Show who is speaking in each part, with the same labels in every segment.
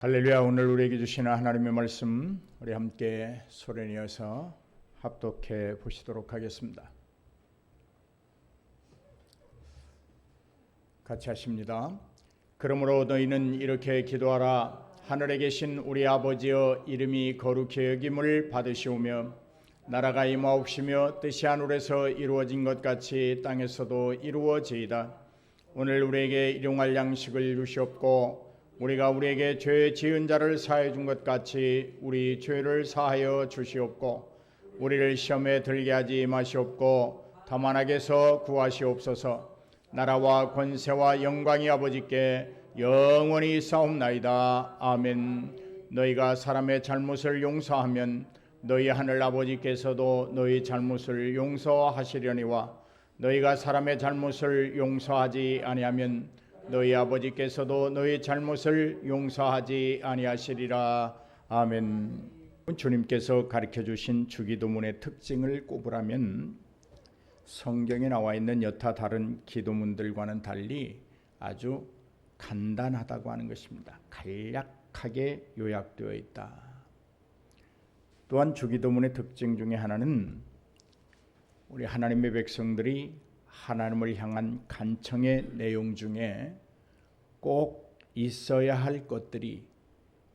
Speaker 1: 할렐루야. 오늘 우리에게 주시는 하나님의 말씀 우리 함께 소리내어서 합독해 보시도록 하겠습니다. 같이 하십니다. 그러므로 너희는 이렇게 기도하라. 하늘에 계신 우리 아버지여, 이름이 거룩히 여김을 받으시오며 나라가 임하옵시며 뜻이 하늘에서 이루어진 것 같이 땅에서도 이루어지이다. 오늘 우리에게 일용할 양식을 주시옵고 우리가 우리에게 죄 지은 자를 사하여 준 것 같이 우리 죄를 사하여 주시옵고 우리를 시험에 들게 하지 마시옵고 다만 악에서 구하시옵소서. 나라와 권세와 영광이 아버지께 영원히 싸움나이다. 아멘. 너희가 사람의 잘못을 용서하면 너희 하늘 아버지께서도 너희 잘못을 용서하시려니와 너희가 사람의 잘못을 용서하지 아니하면 너희 아버지께서도 너희 잘못을 용서하지 아니하시리라. 아멘. 주님께서 가르쳐주신 주기도문의 특징을 꼽으라면 성경에 나와 있는 여타 다른 기도문들과는 달리 아주 간단하다고 하는 것입니다. 간략하게 요약되어 있다. 또한 주기도문의 특징 중에 하나는 우리 하나님의 백성들이 하나님을 향한 간청의 내용 중에 꼭 있어야 할 것들이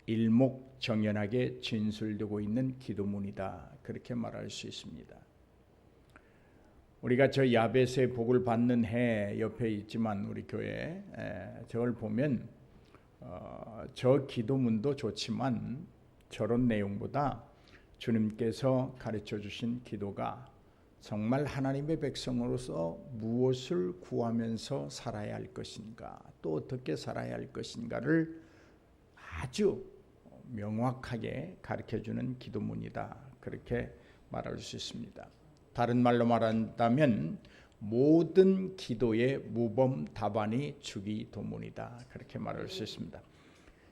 Speaker 1: 일목정연하게 진술되고 있는 기도문이다. 그렇게 말할 수 있습니다. 우리가 저 야벳의 복을 받는 해 옆에 있지만 우리 교회 저걸 보면 저 기도문도 좋지만 저런 내용보다 주님께서 가르쳐 주신 기도가 정말 하나님의 백성으로서 무엇을 구하면서 살아야 할 것인가, 또 어떻게 살아야 할 것인가를 아주 명확하게 가르쳐주는 기도문이다. 그렇게 말할 수 있습니다. 다른 말로 말한다면 모든 기도의 모범 답안이 주기도문이다. 그렇게 말할 수 있습니다.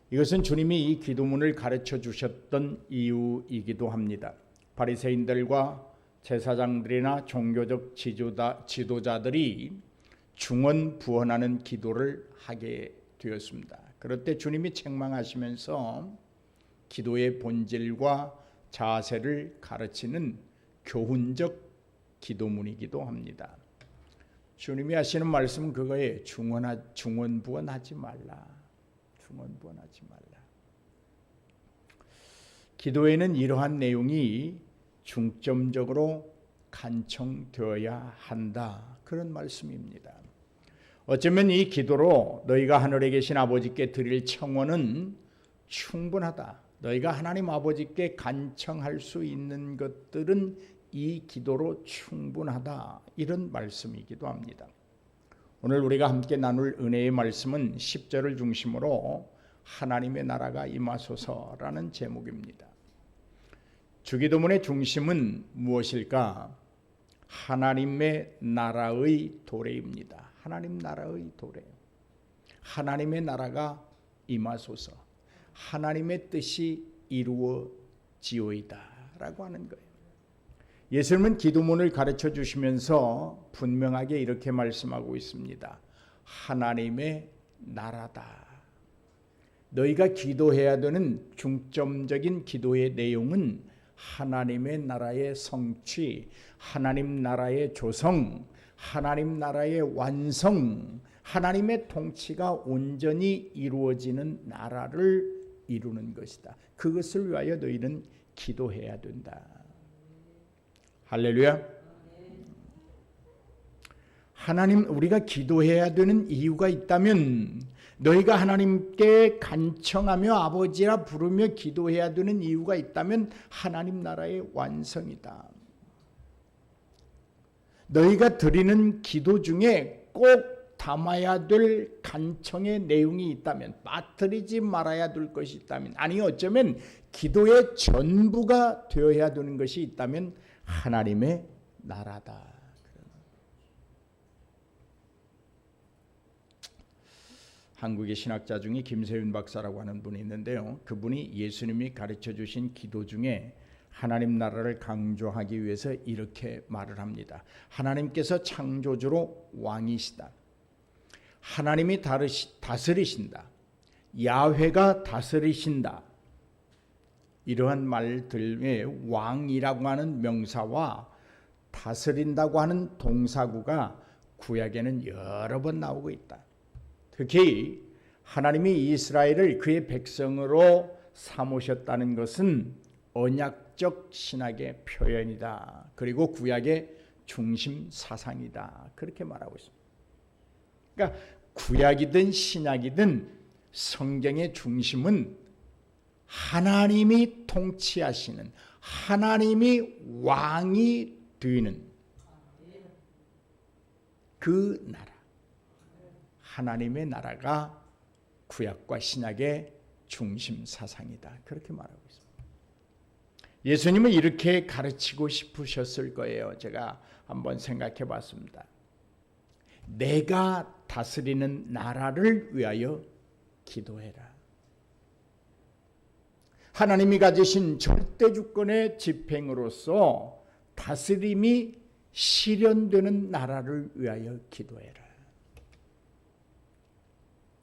Speaker 1: 이것은 주님이 이 기도문을 가르쳐 주셨던 이유이기도 합니다. 바리새인들과 제사장들이나 종교적 지도자들이 중언부언하는 기도를 하게 되었습니다. 그럴 때 주님이 책망하시면서 기도의 본질과 자세를 가르치는 교훈적 기도문이기도 합니다. 주님이 하시는 말씀은 그거예요. 중언부언하지 말라. 중언부언하지 말라. 기도에는 이러한 내용이 중점적으로 간청되어야 한다. 그런 말씀입니다. 어쩌면 이 기도로 너희가 하늘에 계신 아버지께 드릴 청원은 충분하다. 너희가 하나님 아버지께 간청할 수 있는 것들은 이 기도로 충분하다. 이런 말씀이기도 합니다. 오늘 우리가 함께 나눌 은혜의 말씀은 10절을 중심으로 하나님의 나라가 임하소서라는 제목입니다. 주기도문의 중심은 무엇일까? 하나님의 나라의 도래입니다. 하나님 나라의 도래. 하나님의 나라가 임하소서. 하나님의 뜻이 이루어지오이다 라고 하는 거예요. 예수님은 기도문을 가르쳐 주시면서 분명하게 이렇게 말씀하고 있습니다. 하나님의 나라다. 너희가 기도해야 되는 중점적인 기도의 내용은 하나님의 나라의 성취, 하나님 나라의 조성, 하나님 나라의 완성, 하나님의 통치가 온전히 이루어지는 나라를 이루는 것이다. 그것을 위하여 너희는 기도해야 된다. 할렐루야. 하나님, 우리가 기도해야 되는 이유가 있다면 너희가 하나님께 간청하며 아버지라 부르며 기도해야 되는 이유가 있다면 하나님 나라의 완성이다. 너희가 드리는 기도 중에 꼭 담아야 될 간청의 내용이 있다면, 빠뜨리지 말아야 될 것이 있다면, 아니 어쩌면 기도의 전부가 되어야 되는 것이 있다면 하나님의 나라다. 한국의 신학자 중에 김세윤 박사라고 하는 분이 있는데요. 그분이 예수님이 가르쳐 주신 기도 중에 하나님 나라를 강조하기 위해서 이렇게 말을 합니다. 하나님께서 창조주로 왕이시다. 하나님이 다스리신다. 야훼가 다스리신다. 이러한 말들의 왕이라고 하는 명사와 다스린다고 하는 동사구가 구약에는 여러 번 나오고 있다. 특히 하나님이 이스라엘을 그의 백성으로 삼으셨다는 것은 언약적 신학의 표현이다. 그리고 구약의 중심 사상이다. 그렇게 말하고 있습니다. 그러니까 구약이든 신약이든 성경의 중심은 하나님이 통치하시는, 하나님이 왕이 되는 그 나라, 하나님의 나라가 구약과 신약의 중심 사상이다. 그렇게 말하고 있습니다. 예수님은 이렇게 가르치고 싶으셨을 거예요. 제가 한번 생각해 봤습니다. 내가 다스리는 나라를 위하여 기도해라. 하나님이 가지신 절대주권의 집행으로서 다스림이 실현되는 나라를 위하여 기도해라.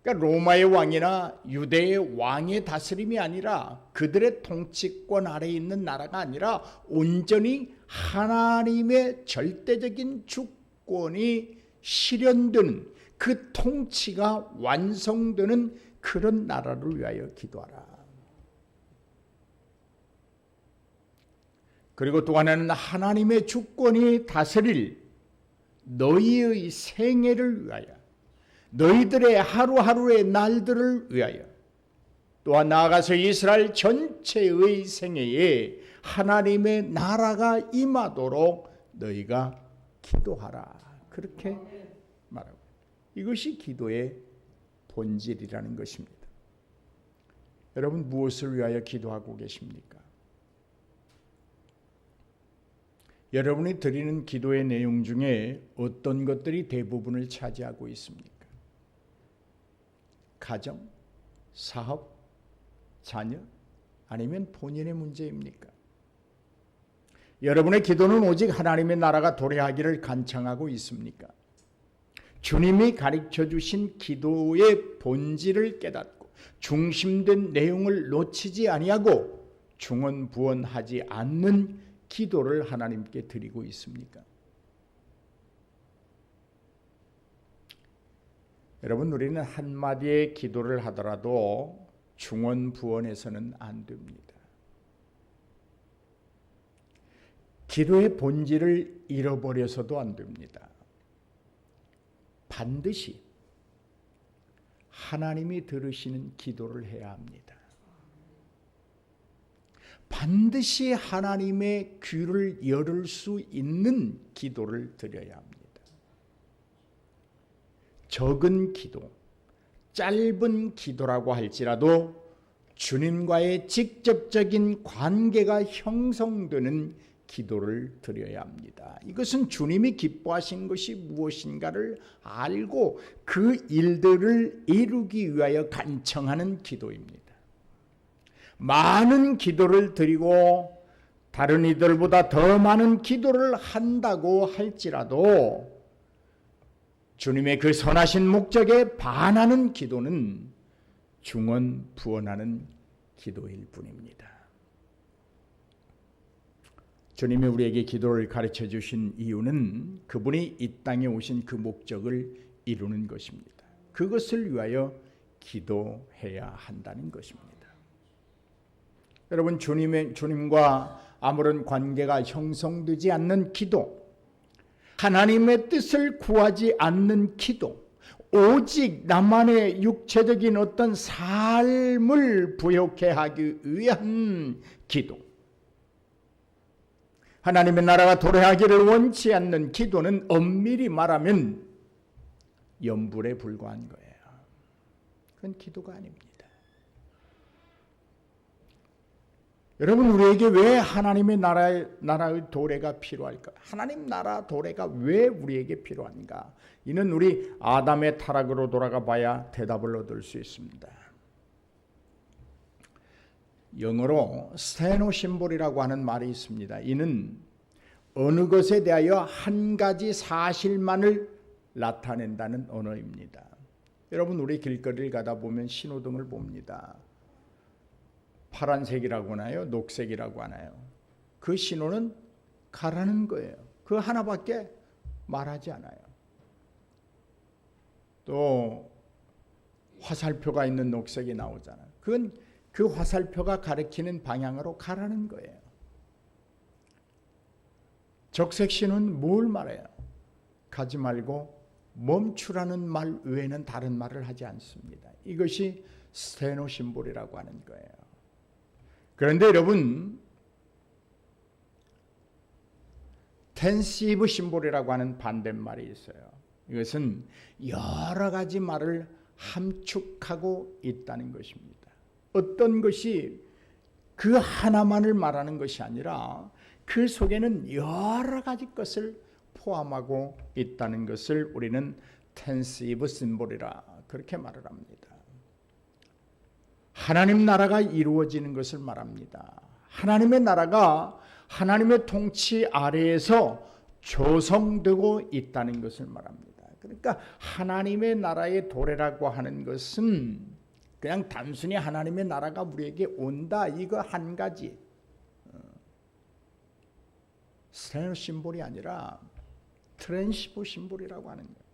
Speaker 1: 그러니까 로마의 왕이나 유대의 왕의 다스림이 아니라, 그들의 통치권 아래에 있는 나라가 아니라 온전히 하나님의 절대적인 주권이 실현되는, 그 통치가 완성되는 그런 나라를 위하여 기도하라. 그리고 또 하나는 하나님의 주권이 다스릴 너희의 생애를 위하여, 너희들의 하루하루의 날들을 위하여, 또한 나아가서 이스라엘 전체의 생애에 하나님의 나라가 임하도록 너희가 기도하라. 그렇게 말하고, 이것이 기도의 본질이라는 것입니다. 여러분, 무엇을 위하여 기도하고 계십니까? 여러분이 드리는 기도의 내용 중에 어떤 것들이 대부분을 차지하고 있습니까? 가정, 사업, 자녀, 아니면 본인의 문제입니까? 여러분의 기도는 오직 하나님의 나라가 도래하기를 간청하고 있습니까? 주님이 가르쳐 주신 기도의 본질을 깨닫고 중심된 내용을 놓치지 아니하고 중언부언하지 않는 기도를 하나님께 드리고 있습니까? 여러분, 우리는 한마디의 기도를 하더라도 중언부언해서는 안 됩니다. 기도의 본질을 잃어버려서도 안 됩니다. 반드시 하나님이 들으시는 기도를 해야 합니다. 반드시 하나님의 귀를 열을 수 있는 기도를 드려야 합니다. 적은 기도, 짧은 기도라고 할지라도 주님과의 직접적인 관계가 형성되는 기도를 드려야 합니다. 이것은 주님이 기뻐하신 것이 무엇인가를 알고 그 일들을 이루기 위하여 간청하는 기도입니다. 많은 기도를 드리고 다른 이들보다 더 많은 기도를 한다고 할지라도 주님의 그 선하신 목적에 반하는 기도는 중언부언하는 기도일 뿐입니다. 주님이 우리에게 기도를 가르쳐 주신 이유는 그분이 이 땅에 오신 그 목적을 이루는 것입니다. 그것을 위하여 기도해야 한다는 것입니다. 여러분, 주님과 아무런 관계가 형성되지 않는 기도, 하나님의 뜻을 구하지 않는 기도, 오직 나만의 육체적인 어떤 삶을 부욕해 하기 위한 기도, 하나님의 나라가 도래하기를 원치 않는 기도는 엄밀히 말하면 염불에 불과한 거예요. 그건 기도가 아닙니다. 여러분, 우리에게 왜 하나님의 나라의 도래가 필요할까? 하나님 나라 도래가 왜 우리에게 필요한가? 이는 우리 아담의 타락으로 돌아가 봐야 대답을 얻을 수 있습니다. 영어로 스테노 심볼이라고 하는 말이 있습니다. 이는 어느 것에 대하여 한 가지 사실만을 나타낸다는 언어입니다. 여러분 우리 길거리를 가다 보면 신호등을 봅니다. 파란색이라고 하나요? 녹색이라고 하나요? 그 신호는 가라는 거예요. 그 하나밖에 말하지 않아요. 또 화살표가 있는 녹색이 나오잖아요. 그건 그 화살표가 가리키는 방향으로 가라는 거예요. 적색 신호는 뭘 말해요? 가지 말고 멈추라는 말 외에는 다른 말을 하지 않습니다. 이것이 스테노 심볼이라고 하는 거예요. 그런데 여러분, 텐시브 심볼이라고 하는 반대말이 있어요. 이것은 여러 가지 말을 함축하고 있다는 것입니다. 어떤 것이 그 하나만을 말하는 것이 아니라 그 속에는 여러 가지 것을 포함하고 있다는 것을 우리는 텐시브 심볼이라 그렇게 말을 합니다. 하나님 나라가 이루어지는 것을 말합니다. 하나님의 나라가 하나님의 통치 아래에서 조성되고 있다는 것을 말합니다. 그러니까 하나님의 나라의 도래라고 하는 것은 그냥 단순히 하나님의 나라가 우리에게 온다 이거 한 가지 스테노 심볼이 아니라 트랜시브 심볼이라고 하는 거예요.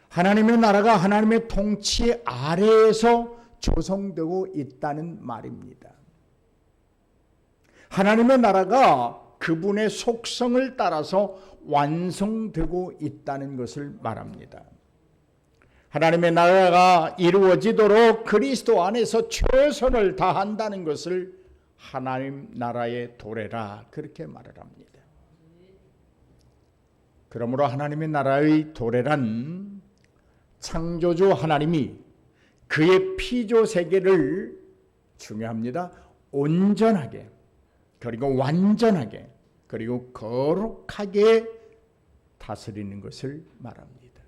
Speaker 1: 하나님의 나라가 하나님의 통치 아래에서 조성되고 있다는 말입니다. 하나님의 나라가 그분의 속성을 따라서 완성되고 있다는 것을 말합니다. 하나님의 나라가 이루어지도록 그리스도 안에서 최선을 다한다는 것을 하나님 나라의 도래라 그렇게 말을 합니다. 그러므로 하나님의 나라의 도래란 창조주 하나님이 그의 피조 세계를 중요합니다. 온전하게 그리고 완전하게 그리고 거룩하게 다스리는 것을 말합니다.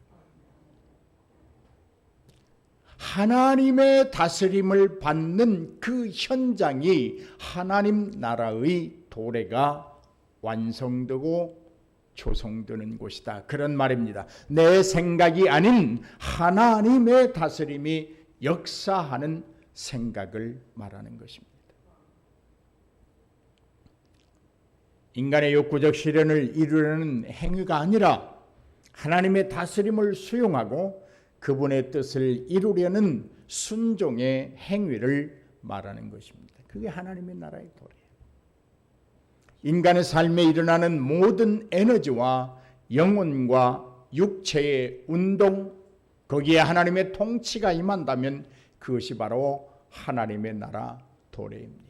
Speaker 1: 하나님의 다스림을 받는 그 현장이 하나님 나라의 도래가 완성되고 조성되는 곳이다. 그런 말입니다. 내 생각이 아닌 하나님의 다스림이 역사하는 생각을 말하는 것입니다. 인간의 욕구적 실현을 이루려는 행위가 아니라 하나님의 다스림을 수용하고 그분의 뜻을 이루려는 순종의 행위를 말하는 것입니다. 그게 하나님의 나라의 도래예요. 인간의 삶에 일어나는 모든 에너지와 영혼과 육체의 운동, 거기에 하나님의 통치가 임한다면 그것이 바로 하나님의 나라 도래입니다.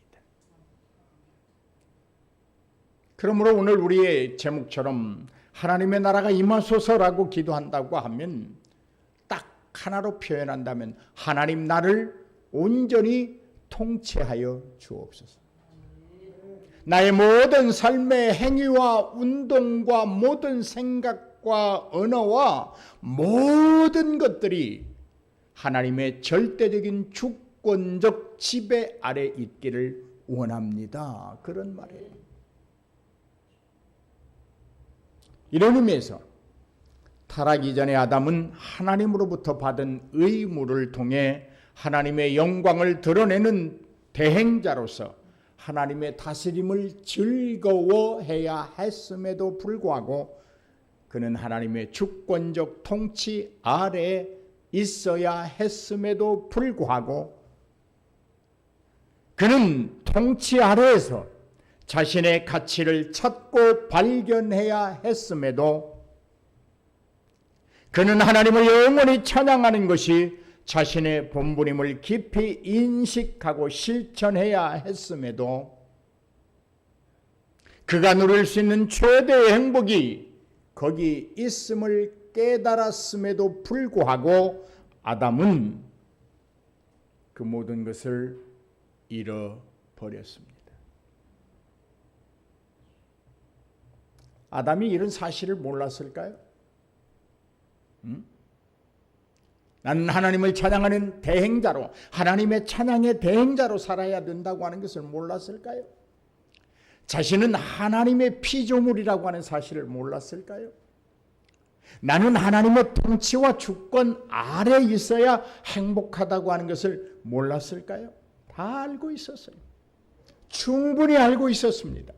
Speaker 1: 그러므로 오늘 우리의 제목처럼 하나님의 나라가 임하소서라고 기도한다고 하면 딱 하나로 표현한다면 하나님 나를 온전히 통치하여 주옵소서. 나의 모든 삶의 행위와 운동과 모든 생각과 언어와 모든 것들이 하나님의 절대적인 주권적 지배 아래 있기를 원합니다. 그런 말이에요. 이런 의미에서 타락 이전의 아담은 하나님으로부터 받은 의무를 통해 하나님의 영광을 드러내는 대행자로서 하나님의 다스림을 즐거워해야 했음에도 불구하고 그는 하나님의 주권적 통치 아래에 있어야 했음에도 불구하고 그는 통치 아래에서 자신의 가치를 찾고 발견해야 했음에도 그는 하나님을 영원히 찬양하는 것이 자신의 본분임을 깊이 인식하고 실천해야 했음에도 그가 누릴 수 있는 최대의 행복이 거기 있음을 깨달았음에도 불구하고 아담은 그 모든 것을 잃어버렸습니다. 아담이 이런 사실을 몰랐을까요? 나는 하나님을 찬양하는 대행자로 하나님의 찬양의 대행자로 살아야 된다고 하는 것을 몰랐을까요? 자신은 하나님의 피조물이라고 하는 사실을 몰랐을까요? 나는 하나님의 통치와 주권 아래 있어야 행복하다고 하는 것을 몰랐을까요? 다 알고 있었어요. 충분히 알고 있었습니다.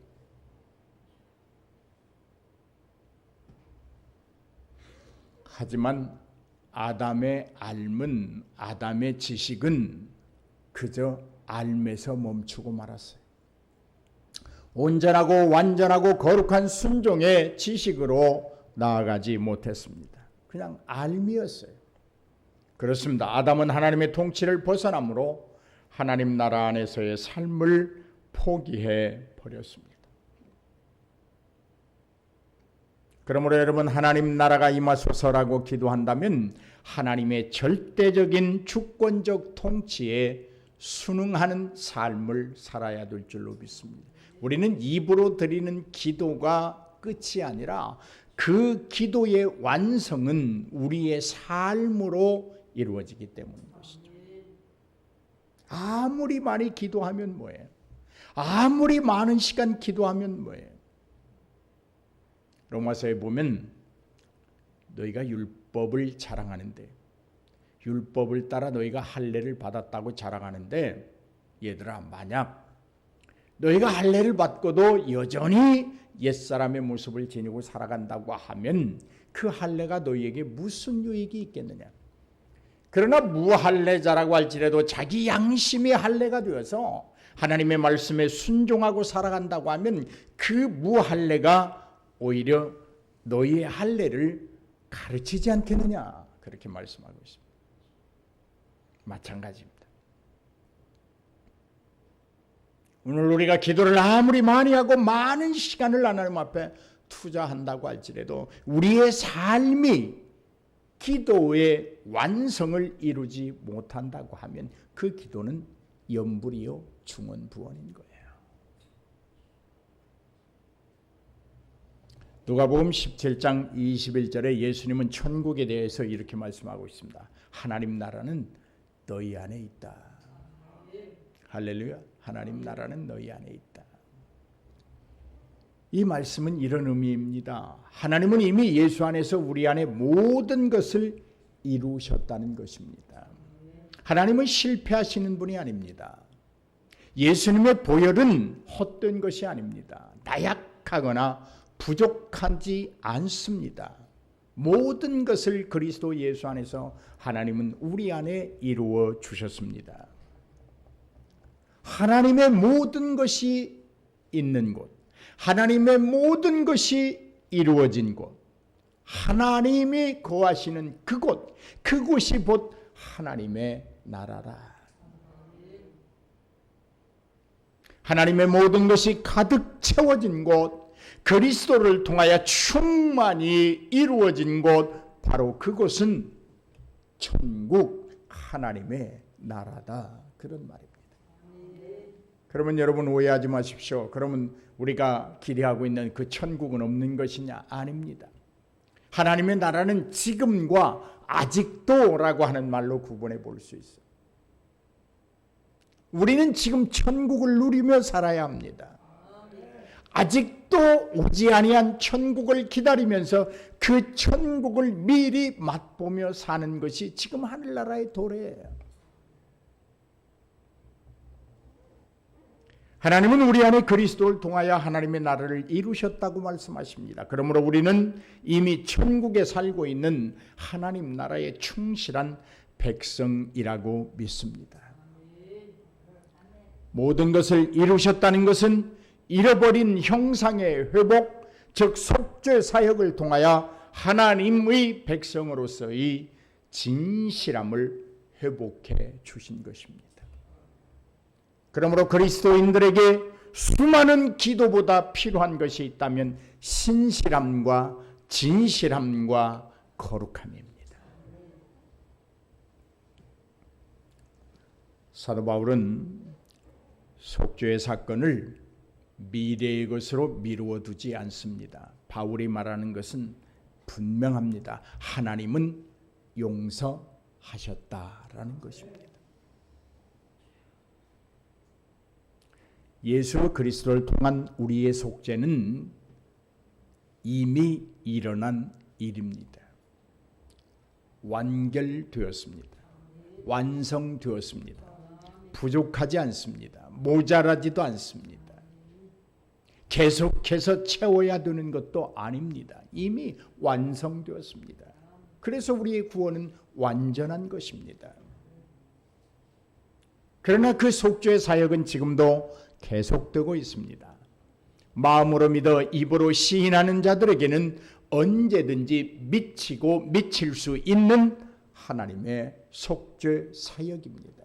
Speaker 1: 하지만 아담의 알문, 아담의 지식은 그저 알면서 멈추고 말았어요. 온전하고 완전하고 거룩한 순종의 지식으로 나아가지 못했습니다. 그냥 알미였어요. 그렇습니다. 아담은 하나님의 통치를 벗어나므로 하나님 나라 안에서의 삶을 포기해 버렸습니다. 그러므로 여러분, 하나님 나라가 임하소서라고 기도한다면 하나님의 절대적인 주권적 통치에 순응하는 삶을 살아야 될 줄로 믿습니다. 우리는 입으로 드리는 기도가 끝이 아니라 그 기도의 완성은 우리의 삶으로 이루어지기 때문인 것이죠. 아무리 많이 기도하면 뭐예요? 아무리 많은 시간 기도하면 뭐예요? 로마서에 보면 너희가 율법을 자랑하는데, 율법을 따라 너희가 할례를 받았다고 자랑하는데, 얘들아, 만약 너희가 할례를 받고도 여전히 옛사람의 모습을 지니고 살아간다고 하면 그 할례가 너희에게 무슨 유익이 있겠느냐? 그러나 무할례자라고 할지라도 자기 양심이 할례가 되어서 하나님의 말씀에 순종하고 살아간다고 하면 그 무할례가 오히려 너희의 할례를 가르치지 않겠느냐, 그렇게 말씀하고 있습니다. 마찬가지입니다. 오늘 우리가 기도를 아무리 많이 하고 많은 시간을 하나님 앞에 투자한다고 할지라도 우리의 삶이 기도의 완성을 이루지 못한다고 하면 그 기도는 연불이요 중언부언인 거예요. 누가복음 17장 21절에 예수님은 천국에 대해서 이렇게 말씀하고 있습니다. 하나님 나라는 너희 안에 있다. 할렐루야. 하나님 나라는 너희 안에 있다. 이 말씀은 이런 의미입니다. 하나님은 이미 예수 안에서 우리 안에 모든 것을 이루셨다는 것입니다. 하나님은 실패하시는 분이 아닙니다. 예수님의 보혈은 헛된 것이 아닙니다. 나약하거나 부족하지 않습니다. 모든 것을 그리스도 예수 안에서 하나님은 우리 안에 이루어 주셨습니다. 하나님의 모든 것이 있는 곳, 하나님의 모든 것이 이루어진 곳, 하나님이 거하시는 그곳, 그곳이 곧 하나님의 나라라. 하나님의 모든 것이 가득 채워진 곳, 그리스도를 통하여 충만히 이루어진 곳, 바로 그곳은 천국 하나님의 나라다, 그런 말입니다. 그러면 여러분 오해하지 마십시오. 그러면 우리가 기대하고 있는 그 천국은 없는 것이냐? 아닙니다. 하나님의 나라는 지금과 아직도라고 하는 말로 구분해 볼 수 있어요. 우리는 지금 천국을 누리며 살아야 합니다. 아직도 오지 아니한 천국을 기다리면서 그 천국을 미리 맛보며 사는 것이 지금 하늘나라의 도래예요. 하나님은 우리 안에 그리스도를 통하여 하나님의 나라를 이루셨다고 말씀하십니다. 그러므로 우리는 이미 천국에 살고 있는 하나님 나라의 충실한 백성이라고 믿습니다. 모든 것을 이루셨다는 것은 잃어버린 형상의 회복, 즉 속죄 사역을 통하여 하나님의 백성으로서의 진실함을 회복해 주신 것입니다. 그러므로 그리스도인들에게 수많은 기도보다 필요한 것이 있다면 신실함과 진실함과 거룩함입니다. 사도 바울은 속죄의 사건을 미래의 것으로 미루어 두지 않습니다. 바울이 말하는 것은 분명합니다. 하나님은 용서하셨다라는 것입니다. 예수 그리스도를 통한 우리의 속죄는 이미 일어난 일입니다. 완결되었습니다. 완성되었습니다. 부족하지 않습니다. 모자라지도 않습니다. 계속해서 채워야 되는 것도 아닙니다. 이미 완성되었습니다. 그래서 우리의 구원은 완전한 것입니다. 그러나 그 속죄의 사역은 지금도 계속되고 있습니다. 마음으로 믿어 입으로 시인하는 자들에게는 언제든지 미치고 미칠 수 있는 하나님의 속죄 사역입니다.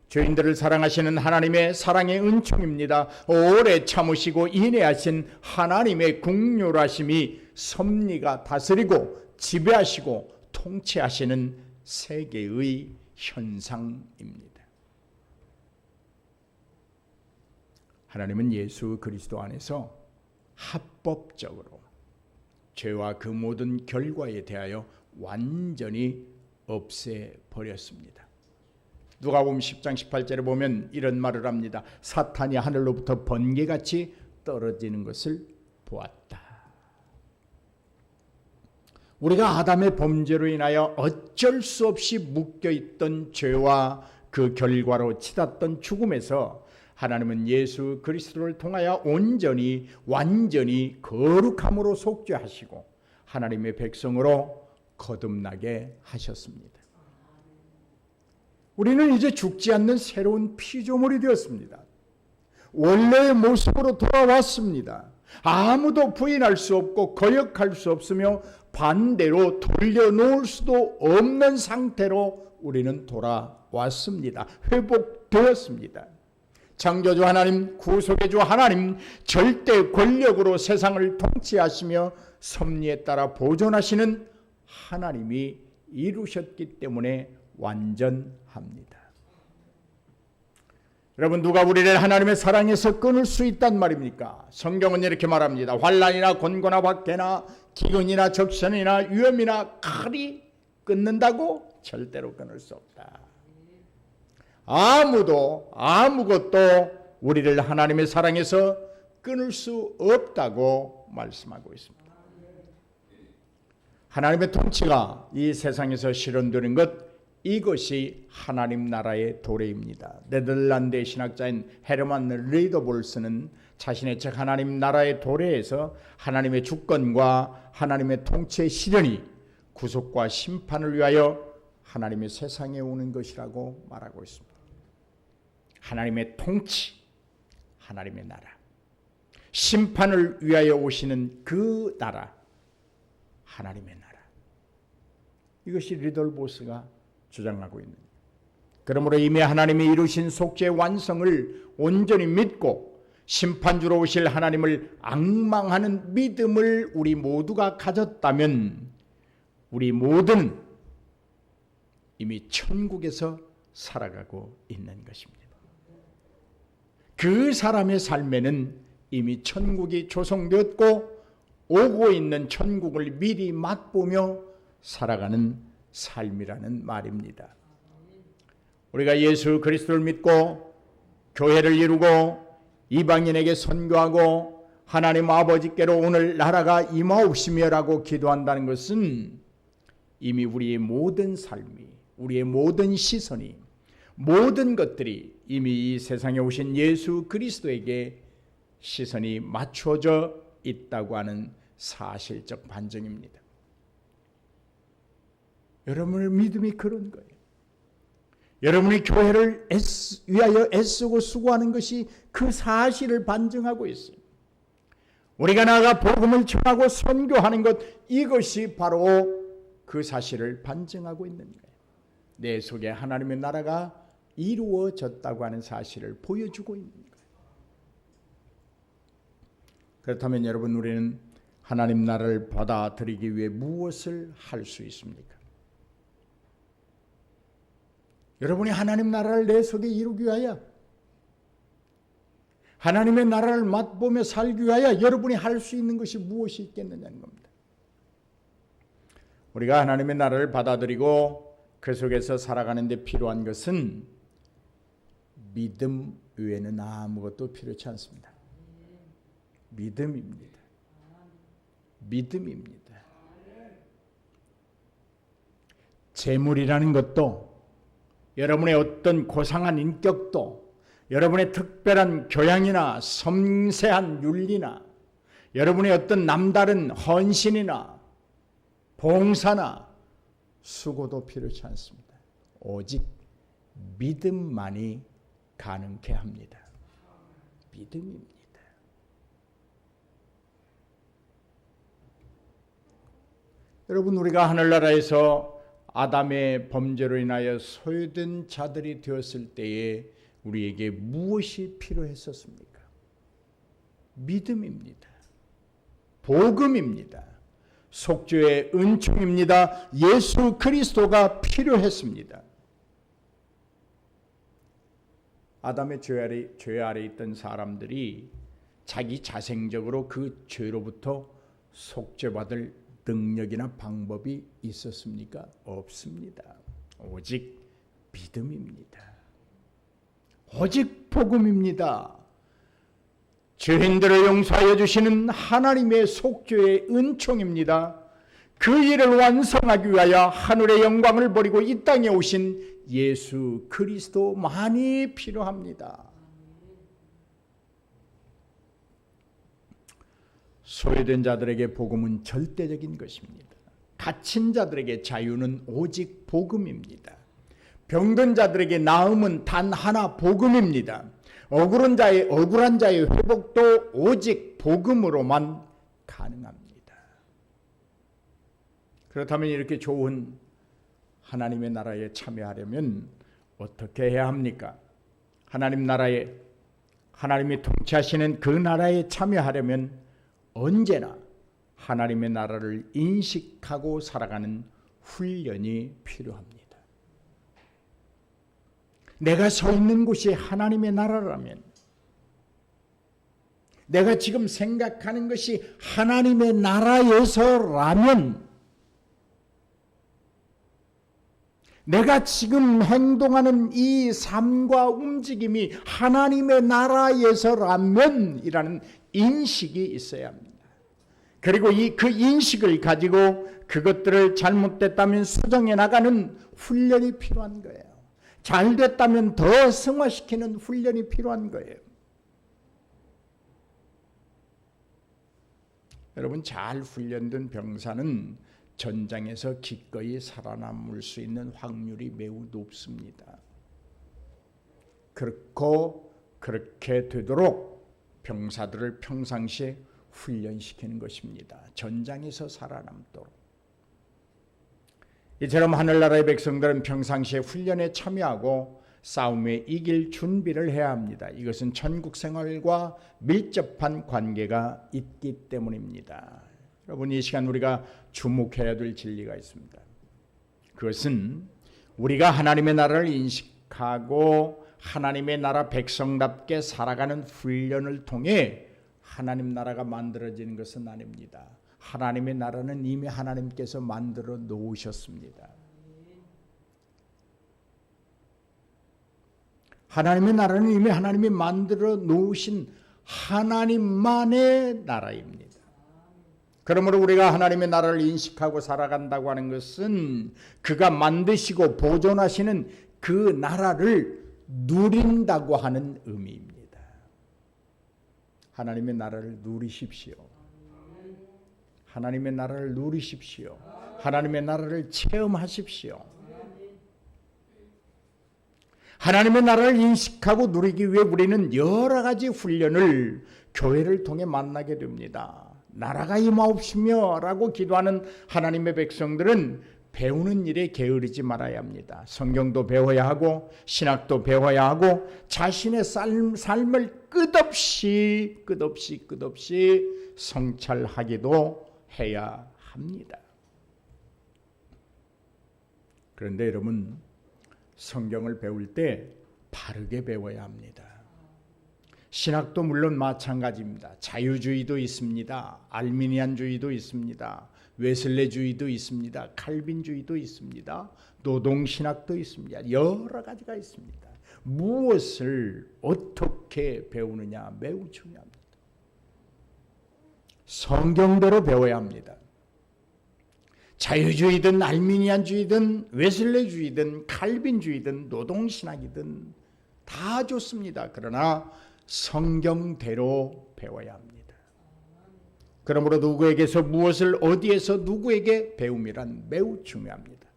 Speaker 1: 죄인들을 사랑하시는 하나님의 사랑의 은총입니다. 오래 참으시고 인내하신 하나님의 긍휼하심이 섭리가 다스리고 지배하시고 통치하시는 세계의 현상입니다. 하나님은 예수 그리스도 안에서 합법적으로 죄와 그 모든 결과에 대하여 완전히 없애버렸습니다. 누가복음 10장 18절에 보면 이런 말을 합니다. 사탄이 하늘로부터 번개같이 떨어지는 것을 보았다. 우리가 아담의 범죄로 인하여 어쩔 수 없이 묶여있던 죄와 그 결과로 치닫던 죽음에서 하나님은 예수 그리스도를 통하여 온전히 완전히 거룩함으로 속죄하시고 하나님의 백성으로 거듭나게 하셨습니다. 우리는 이제 죽지 않는 새로운 피조물이 되었습니다. 원래의 모습으로 돌아왔습니다. 아무도 부인할 수 없고 거역할 수 없으며 반대로 돌려놓을 수도 없는 상태로 우리는 돌아왔습니다. 회복되었습니다. 창조주 하나님, 구속의 주 하나님, 절대 권력으로 세상을 통치하시며 섭리에 따라 보존하시는 하나님이 이루셨기 때문에 완전합니다. 여러분, 누가 우리를 하나님의 사랑에서 끊을 수 있단 말입니까? 성경은 이렇게 말합니다. 환난이나 곤고나 박해나 기근이나 적신이나 위험이나 칼이 끊는다고? 절대로 끊을 수 없다. 아무것도 우리를 하나님의 사랑에서 끊을 수 없다고 말씀하고 있습니다. 하나님의 통치가 이 세상에서 실현되는 것, 이것이 하나님 나라의 도래입니다. 네덜란드의 신학자인 헤르만 리더볼스는 자신의 책 하나님 나라의 도래에서 하나님의 주권과 하나님의 통치의 실현이 구속과 심판을 위하여 하나님의 세상에 오는 것이라고 말하고 있습니다. 하나님의 통치, 하나님의 나라, 심판을 위하여 오시는 그 나라, 하나님의 나라. 이것이 리더볼스가 주장하고 있는. 그러므로 이미 하나님이 이루신 속죄의 완성을 온전히 믿고 심판주로 오실 하나님을 앙망하는 믿음을 우리 모두가 가졌다면 우리 모두는 이미 천국에서 살아가고 있는 것입니다. 그 사람의 삶에는 이미 천국이 조성되었고 오고 있는 천국을 미리 맛보며 살아가는 삶이라는 말입니다. 우리가 예수 그리스도를 믿고 교회를 이루고 이방인에게 선교하고 하나님 아버지께로 오늘 나라가 임하옵시며라고 기도한다는 것은 이미 우리의 모든 삶이, 우리의 모든 시선이, 모든 것들이 이미 이 세상에 오신 예수 그리스도에게 시선이 맞춰져 있다고 하는 사실적 반증입니다. 여러분의 믿음이 그런 거예요. 여러분이 교회를 위하여 애쓰고 수고하는 것이 그 사실을 반증하고 있어요. 우리가 나아가 복음을 전하고 선교하는 것, 이것이 바로 그 사실을 반증하고 있는 거예요. 내 속에 하나님의 나라가 이루어졌다고 하는 사실을 보여주고 있는 거예요. 그렇다면 여러분, 우리는 하나님 나라를 받아들이기 위해 무엇을 할 수 있습니까? 여러분이 하나님 나라를 내 속에 이루기 위하여, 하나님의 나라를 맛보며 살기 위하여 여러분이 할 수 있는 것이 무엇이 있겠느냐는 겁니다. 우리가 하나님의 나라를 받아들이고 그 속에서 살아가는 데 필요한 것은 믿음 외에는 아무것도 필요치 않습니다. 믿음입니다. 믿음입니다. 재물이라는 것도, 여러분의 어떤 고상한 인격도, 여러분의 특별한 교양이나 섬세한 윤리나, 여러분의 어떤 남다른 헌신이나 봉사나 수고도 필요치 않습니다. 오직 믿음만이 가능케 합니다. 믿음입니다. 여러분, 우리가 하늘나라에서 아담의 범죄로 인하여 소유된 자들이 되었을 때에 우리에게 무엇이 필요했었습니까? 믿음입니다. 복음입니다. 속죄의 은총입니다. 예수 그리스도가 필요했습니다. 아담의 죄 아래 있던 사람들이 자기 자생적으로 그 죄로부터 속죄받을 능력이나 방법이 있었습니까? 없습니다. 오직 믿음입니다. 오직 복음입니다. 죄인들을 용서하여 주시는 하나님의 속죄의 은총입니다. 그 일을 완성하기 위하여 하늘의 영광을 버리고 이 땅에 오신 예수 그리스도만이 필요합니다. 소외된 자들에게 복음은 절대적인 것입니다. 갇힌 자들에게 자유는 오직 복음입니다. 병든 자들에게 나음은 단 하나 복음입니다. 억울한 자의 회복도 오직 복음으로만 가능합니다. 그렇다면 이렇게 좋은 하나님의 나라에 참여하려면 어떻게 해야 합니까? 하나님 나라에, 하나님이 통치하시는 그 나라에 참여하려면 언제나 하나님의 나라를 인식하고 살아가는 훈련이 필요합니다. 내가 서 있는 곳이 하나님의 나라라면, 내가 지금 생각하는 것이 하나님의 나라에서라면, 내가 지금 행동하는 이 삶과 움직임이 하나님의 나라에서라면 이라는 인식이 있어야 합니다. 그리고 그 인식을 가지고 그것들을 잘못됐다면 수정해 나가는 훈련이 필요한 거예요. 잘 됐다면 더 승화시키는 훈련이 필요한 거예요. 여러분, 잘 훈련된 병사는 전장에서 기꺼이 살아남을 수 있는 확률이 매우 높습니다. 그렇게 되도록 병사들을 평상시에 훈련시키는 것입니다. 전장에서 살아남도록. 이처럼 하늘나라의 백성들은 평상시에 훈련에 참여하고 싸움에 이길 준비를 해야 합니다. 이것은 천국 생활과 밀접한 관계가 있기 때문입니다. 여러분, 이 시간 우리가 주목해야 될 진리가 있습니다. 그것은 우리가 하나님의 나라를 인식하고 하나님의 나라 백성답게 살아가는 훈련을 통해 하나님 나라가 만들어지는 것은 아닙니다. 하나님의 나라는 이미 하나님께서 만들어 놓으셨습니다. 하나님의 나라는 이미 하나님이 만들어 놓으신 하나님만의 나라입니다. 그러므로 우리가 하나님의 나라를 인식하고 살아간다고 하는 것은 그가 만드시고 보존하시는 그 나라를 누린다고 하는 의미입니다. 하나님의 나라를 누리십시오. 하나님의 나라를 누리십시오. 하나님의 나라를 체험하십시오. 하나님의 나라를 인식하고 누리기 위해 우리는 여러 가지 훈련을 교회를 통해 만나게 됩니다. 나라가 임하옵시며 라고 기도하는 하나님의 백성들은 배우는 일에 게으르지 말아야 합니다. 성경도 배워야 하고 신학도 배워야 하고 자신의 삶을 끝없이 성찰하기도 해야 합니다. 그런데 여러분, 성경을 배울 때 바르게 배워야 합니다. 신학도 물론 마찬가지입니다. 자유주의도 있습니다. 알미니안주의도 있습니다. 웨슬레주의도 있습니다. 칼빈주의도 있습니다. 노동신학도 있습니다. 여러 가지가 있습니다. 무엇을 어떻게 배우느냐 매우 중요합니다. 성경대로 배워야 합니다. 자유주의든 알미니안주의든 웨슬레주의든 칼빈주의든 노동신학이든 다 좋습니다. 그러나 성경대로 배워야 합니다. 그러므로 누구에게서 무엇을 어디에서 누구에게 배움이란 매우 중요합니다.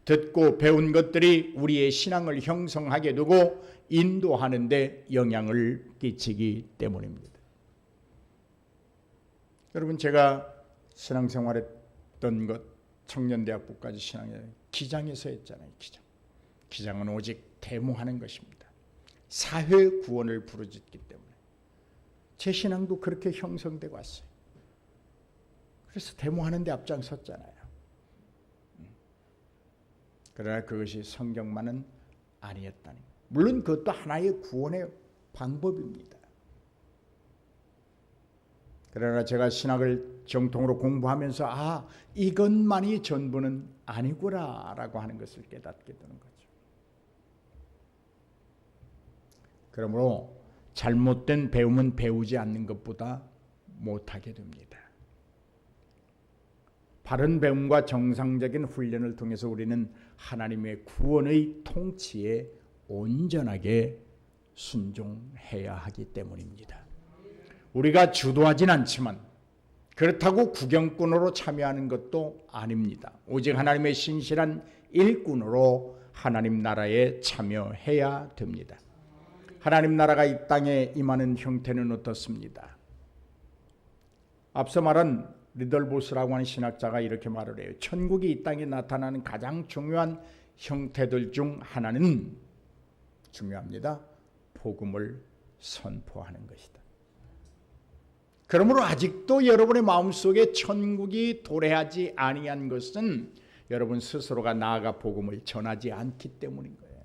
Speaker 1: 듣고 배운 것들이 우리의 신앙을 형성하게 되고 인도하는 데 영향을 끼치기 때문입니다. 여러분, 제가 신앙생활했던 것, 청년대학부까지 신앙에 기장에서 했잖아요. 기장은 오직 데모하는 것입니다. 사회 구원을 부르짖기 때문에 제 신앙도 그렇게 형성되고 왔어요. 그래서 데모하는 데 앞장섰잖아요. 그러나 그것이 성경만은 아니었다는 거예요. 물론 그것도 하나의 구원의 방법입니다. 그러나 제가 신학을 정통으로 공부하면서 이것만이 전부는 아니구나라고 하는 것을 깨닫게 되는 거죠. 그러므로 잘못된 배움은 배우지 않는 것보다 못하게 됩니다. 바른 배움과 정상적인 훈련을 통해서 우리는 하나님의 구원의 통치에 온전하게 순종해야 하기 때문입니다. 우리가 주도하진 않지만 그렇다고 구경꾼으로 참여하는 것도 아닙니다. 오직 하나님의 신실한 일꾼으로 하나님 나라에 참여해야 됩니다. 하나님 나라가 이 땅에 임하는 형태는 어떻습니다? 앞서 말한 리덜보스라고 하는 신학자가 이렇게 말을 해요. 천국이 이 땅에 나타나는 가장 중요한 형태들 중 하나는 중요합니다. 복음을 선포하는 것이다. 그러므로 아직도 여러분의 마음속에 천국이 도래하지 아니한 것은 여러분 스스로가 나아가 복음을 전하지 않기 때문인 거예요.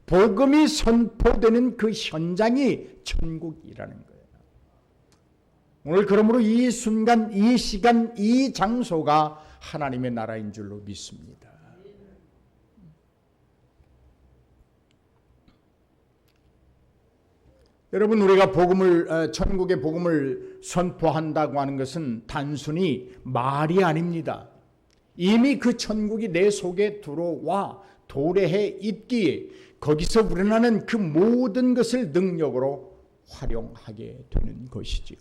Speaker 1: 복음이 선포되는 그 현장이 천국이라는 거예요. 오늘 그러므로 이 순간, 이 시간, 이 장소가 하나님의 나라인 줄로 믿습니다. 여러분, 우리가 천국의 복음을 선포한다고 하는 것은 단순히 말이 아닙니다. 이미 그 천국이 내 속에 들어와 도래해 있기에 거기서 우러나는 그 모든 것을 능력으로 활용하게 되는 것이지요.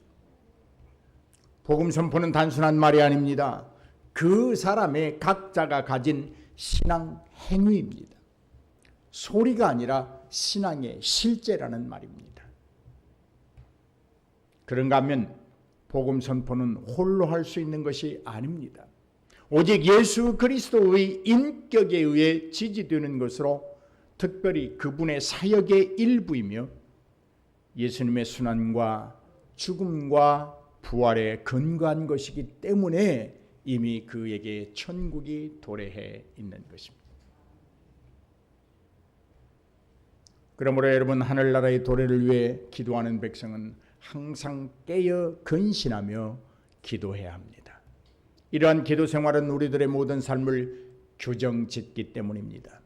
Speaker 1: 복음 선포는 단순한 말이 아닙니다. 그 사람의 각자가 가진 신앙 행위입니다. 소리가 아니라 신앙의 실제라는 말입니다. 그런가 하면 복음 선포는 홀로 할 수 있는 것이 아닙니다. 오직 예수 그리스도의 인격에 의해 지지되는 것으로 특별히 그분의 사역의 일부이며 예수님의 순환과 죽음과 부활에 근거한 것이기 때문에 이미 그에게 천국이 도래해 있는 것입니다. 그러므로 여러분, 하늘나라의 도래를 위해 기도하는 백성은 항상 깨어 근신하며 기도해야 합니다. 이러한 기도 생활은 우리들의 모든 삶을 규정짓기 때문입니다.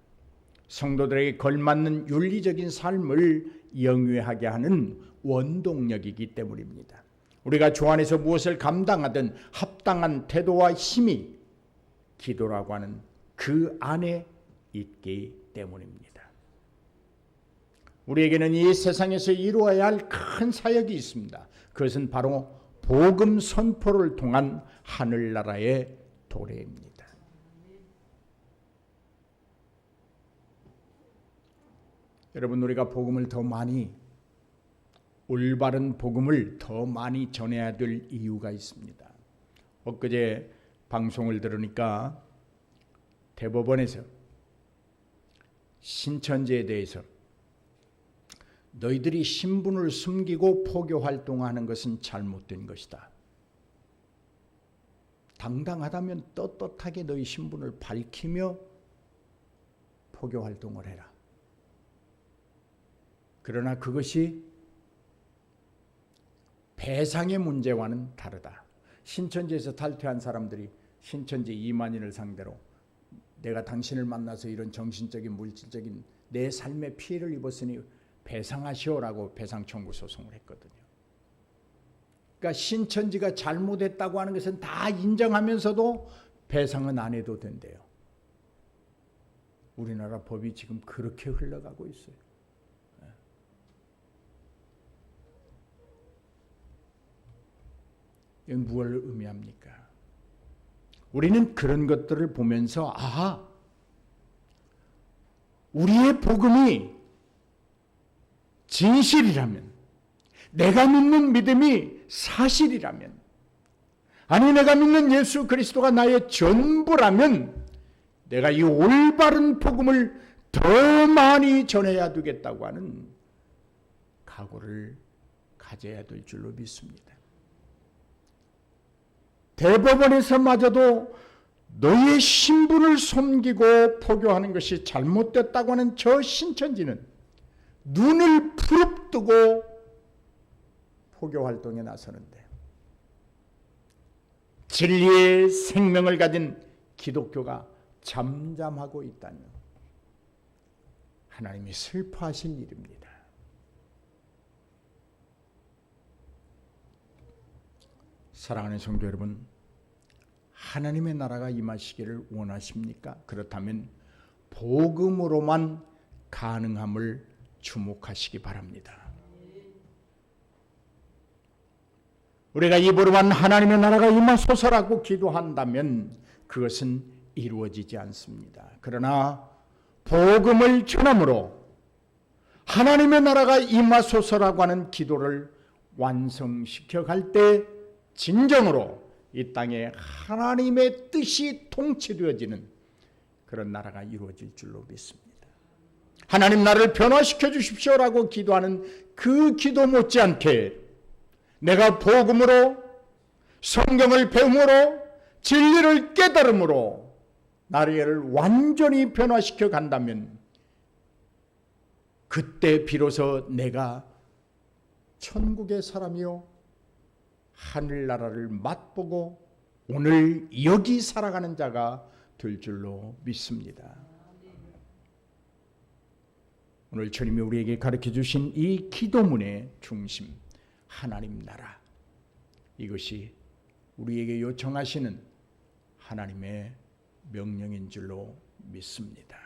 Speaker 1: 성도들에게 걸맞는 윤리적인 삶을 영위하게 하는 원동력이기 때문입니다. 우리가 주 안에서 무엇을 감당하든 합당한 태도와 힘이 기도라고 하는 그 안에 있기 때문입니다. 우리에게는 이 세상에서 이루어야 할 큰 사역이 있습니다. 그것은 바로 복음 선포를 통한 하늘나라의 도래입니다. 여러분, 우리가 복음을 더 많이, 올바른 복음을 더 많이 전해야 될 이유가 있습니다. 엊그제 방송을 들으니까 대법원에서 신천지에 대해서 너희들이 신분을 숨기고 포교 활동하는 것은 잘못된 것이다. 당당하다면 떳떳하게 너희 신분을 밝히며 포교 활동을 해라. 그러나 그것이 배상의 문제와는 다르다. 신천지에서 탈퇴한 사람들이 신천지 2만인을 상대로 내가 당신을 만나서 이런 정신적인 물질적인 내 삶의 피해를 입었으니 배상하시오라고 배상 청구 소송을 했거든요. 그러니까 신천지가 잘못했다고 하는 것은 다 인정하면서도 배상은 안 해도 된대요. 우리나라 법이 지금 그렇게 흘러가고 있어요. 이건 무엇을 의미합니까? 우리는 그런 것들을 보면서 아하, 우리의 복음이 진실이라면, 내가 믿는 믿음이 사실이라면, 아니 내가 믿는 예수 그리스도가 나의 전부라면 내가 이 올바른 복음을 더 많이 전해야 되겠다고 하는 각오를 가져야 될 줄로 믿습니다. 대법원에서마저도 너희의 신분을 섬기고 포교하는 것이 잘못됐다고 하는 저 신천지는 눈을 부릅뜨고 포교 활동에 나서는데, 진리의 생명을 가진 기독교가 잠잠하고 있다니 하나님이 슬퍼하실 일입니다. 사랑하는 성도 여러분, 하나님의 나라가 임하시기를 원하십니까? 그렇다면 복음으로만 가능함을 주목하시기 바랍니다. 우리가 입으로만 하나님의 나라가 임하소서라고 기도한다면 그것은 이루어지지 않습니다. 그러나 복음을 전함으로 하나님의 나라가 임하소서라고 하는 기도를 완성시켜 갈 때 진정으로 이 땅에 하나님의 뜻이 통치되어지는 그런 나라가 이루어질 줄로 믿습니다. 하나님 나를 변화시켜 주십시오라고 기도하는 그 기도 못지않게 내가 복음으로, 성경을 배움으로, 진리를 깨달음으로 나를 완전히 변화시켜 간다면 그때 비로소 내가 천국의 사람이요 하늘나라를 맛보고 오늘 여기 살아가는 자가 될 줄로 믿습니다. 오늘 주님이 우리에게 가르쳐 주신 이 기도문의 중심, 하나님 나라, 이것이 우리에게 요청하시는 하나님의 명령인 줄로 믿습니다.